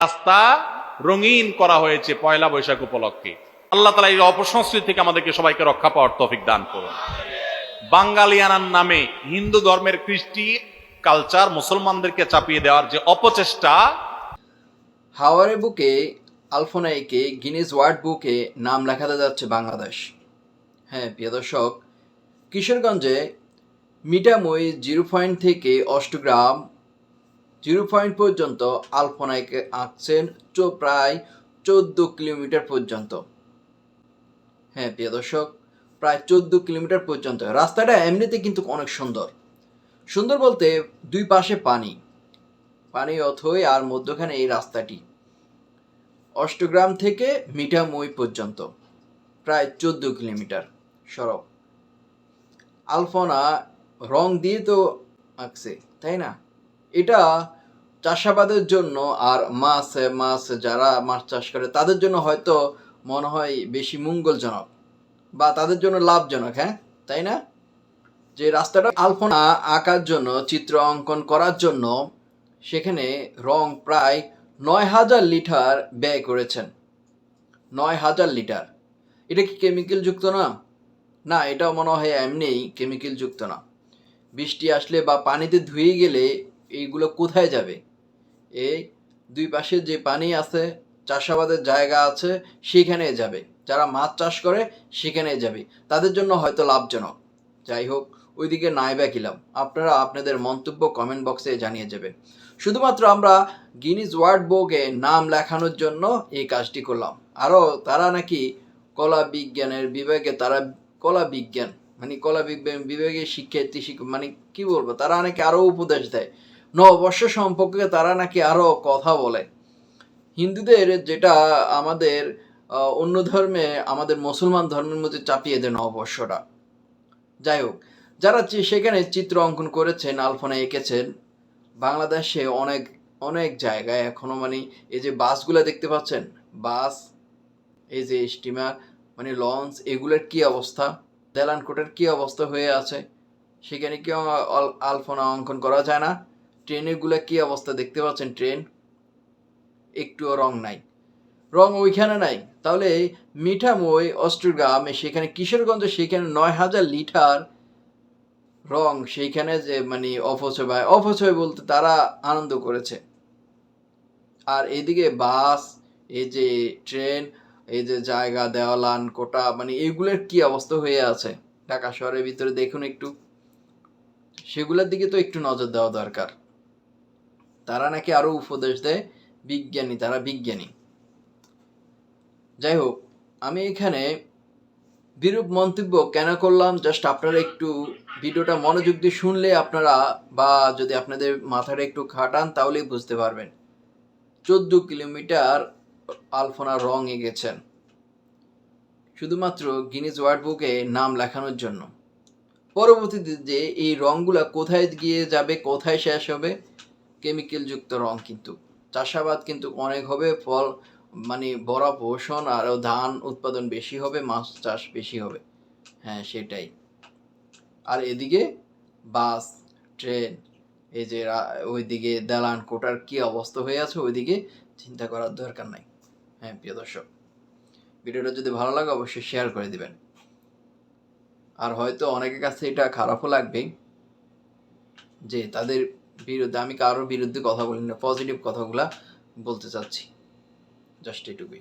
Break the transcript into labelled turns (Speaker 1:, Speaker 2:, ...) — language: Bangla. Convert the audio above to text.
Speaker 1: রাস্তা রঙিন করা হয়েছে পয়লা বৈশাখ উপলক্ষে। আল্লাহ তাআলা এই অপসংস্কৃতি থেকে আমাদেরকে সবাইকে রক্ষা পাওয়ার তৌফিক দান করুন। বাঙালিয়ানার নামে হিন্দু ধর্মের কৃষ্টি কালচার মুসলমানদেরকে চাপিয়ে দেওয়ার যে অপচেষ্টা,
Speaker 2: হাওয়ারে বুকে আলফোনাইকে গিনেস ওয়ার্ল্ড বুকে নাম লেখাতে যাচ্ছে বাংলাদেশ। হ্যাঁ প্রিয় দর্শক, কিশোরগঞ্জে মিঠামই 0 পয়েন্ট থেকে অষ্টগ্রাম 0 পয়েন্ট পর্যন্ত আলফোনাইকে আঁকছেন প্রায় 14 কিলোমিটার পর্যন্ত। হ্যাঁ প্রিয় দর্শক, প্রায় 14 কিলোমিটার পর্যন্ত। রাস্তাটা এমনিতে কিন্তু অনেক সুন্দর। সুন্দর বলতে দুই পাশে পানি পানি অথই আর মধ্যখানে এই রাস্তাটি অষ্টগ্রাম থেকে মিঠামই পর্যন্ত প্রায় 14 কিলোমিটার সড়ক। আলফোনা রং দিয়ে তো আঁকছে, তাই না? এটা চাষাবাদের জন্য আর মাছ যারা মাছ চাষ করে তাদের জন্য হয়তো মনে হয় বেশি মঙ্গলজনক বা তাদের জন্য লাভজনক, হ্যাঁ তাই না? যে রাস্তাটা আলপনা আঁকার জন্য, চিত্র অঙ্কন করার জন্য সেখানে রং প্রায় 9,000 লিটার ব্যয় করেছেন। 9,000 লিটার। এটা কি কেমিক্যাল যুক্ত না? না, এটাও মনে হয় এমনিই কেমিক্যাল যুক্ত না। বৃষ্টি আসলে বা পানিতে ধুয়ে গেলে এইগুলো কোথায় যাবে? এই দুই পাশে যে পানি আছে, চাষাবাদের জায়গা আছে, সেখানে যাবে। যারা মাছ চাষ করে সেখানে যাবে, তাদের জন্য হয়তো লাভজনক। যাই হোক, ওইদিকে নাই বা কিলাম, আপনারা আপনাদের মন্তব্য কমেন্ট বক্সে জানিয়ে যাবেন। শুধুমাত্র আমরা গিনিস ওয়ার্ল্ড বুকে নাম লেখানোর জন্য এই কাজটি করলাম। আরও তারা নাকি কলা বিজ্ঞানের বিভাগে, তারা কলা বিজ্ঞান মানে কলা বিজ্ঞান বিভাগের শিক্ষার্থী মানে কি বলবো, তারা নাকি আরও উপদেশ দেয়। নববর্ষ সম্পর্কে তারা নাকি আরও কথা বলে। হিন্দুদের যেটা আমাদের অন্য ধর্মে, আমাদের মুসলমান ধর্মের মধ্যে চাপিয়ে দেয় নববর্ষটা। যাই হোক, যারা সেখানে চিত্র অঙ্কন করেছেন, আলপনা এঁকেছেন, বাংলাদেশে অনেক অনেক জায়গায় এখনো মানে এই যে বাসগুলো দেখতে পাচ্ছেন, বাস, এই যে স্টিমার মানে লঞ্চ, এগুলোর কি অবস্থা, দেলানকোটের কি অবস্থা হয়ে আছে, সেখানে কি আলপনা অঙ্কন করা যায় না? ট্রেনেরগুলো কি অবস্থা দেখতে পাচ্ছেন, ট্রেন একটুও রং নাই, রং ওইখানে নাই। তাহলে মিঠামই অষ্টগ্রাম সেখানে কিশোরগঞ্জে সেখানে 9,000 লিটার রং সেইখানে যে মানে অপচয় বলতে তারা আনন্দ করেছে। আর এইদিকে বাস, এই যে ট্রেন, এই যে জায়গা দেওয়ালান কোটা মানে এইগুলোর কি অবস্থা হয়ে আছে ঢাকা শহরের ভিতরে দেখুন একটু, সেগুলোর দিকে তো একটু নজর দেওয়া দরকার। তারা নাকি আরো উপদেশ দেয়, বিজ্ঞানী, তারা বিজ্ঞানী। যাই হোক, আমি এখানে বিরূপ মন্তব্য কেন করলাম, জাস্ট আপনারা একটু ভিডিওটা মনোযোগ দিয়ে শুনলে আপনারা, বা যদি আপনাদের মাথাটা একটু খাটান তাহলেই বুঝতে পারবেন। 14 কিলোমিটার আলপনা রং এঁকেছেন শুধুমাত্র গিনিস ওয়ার্ল্ড বুকে নাম লেখানোর জন্য। পরবর্তীতে যে এই রংগুলা কোথায় গিয়ে যাবে, কোথায় শেষ হবে? কেমিক্যাল যুক্ত রং। কিন্তু চাষাবাদ কিন্তু অনেক হবে, ফল মানে বড় পোষণ, আরও ধান উৎপাদন বেশি হবে, মাছ চাষ বেশি হবে। হ্যাঁ সেটাই। আর এদিকে বাস, ট্রেন, এই যে ওইদিকে দালান কোটার কি অবস্থা হয়ে আছে, ওইদিকে চিন্তা করার দরকার নাই। হ্যাঁ প্রিয় দর্শক, ভিডিওটা যদি ভালো লাগে অবশ্যই শেয়ার করে দিবেন। আর হয়তো অনেকের কাছে এটা খারাপও লাগবে যে তাদের বিরুদ্ধে, আমি কারোর বিরুদ্ধে কথা বলি না, পজিটিভ কথাগুলা বলতে চাচ্ছি, জাস্ট এটুকুই।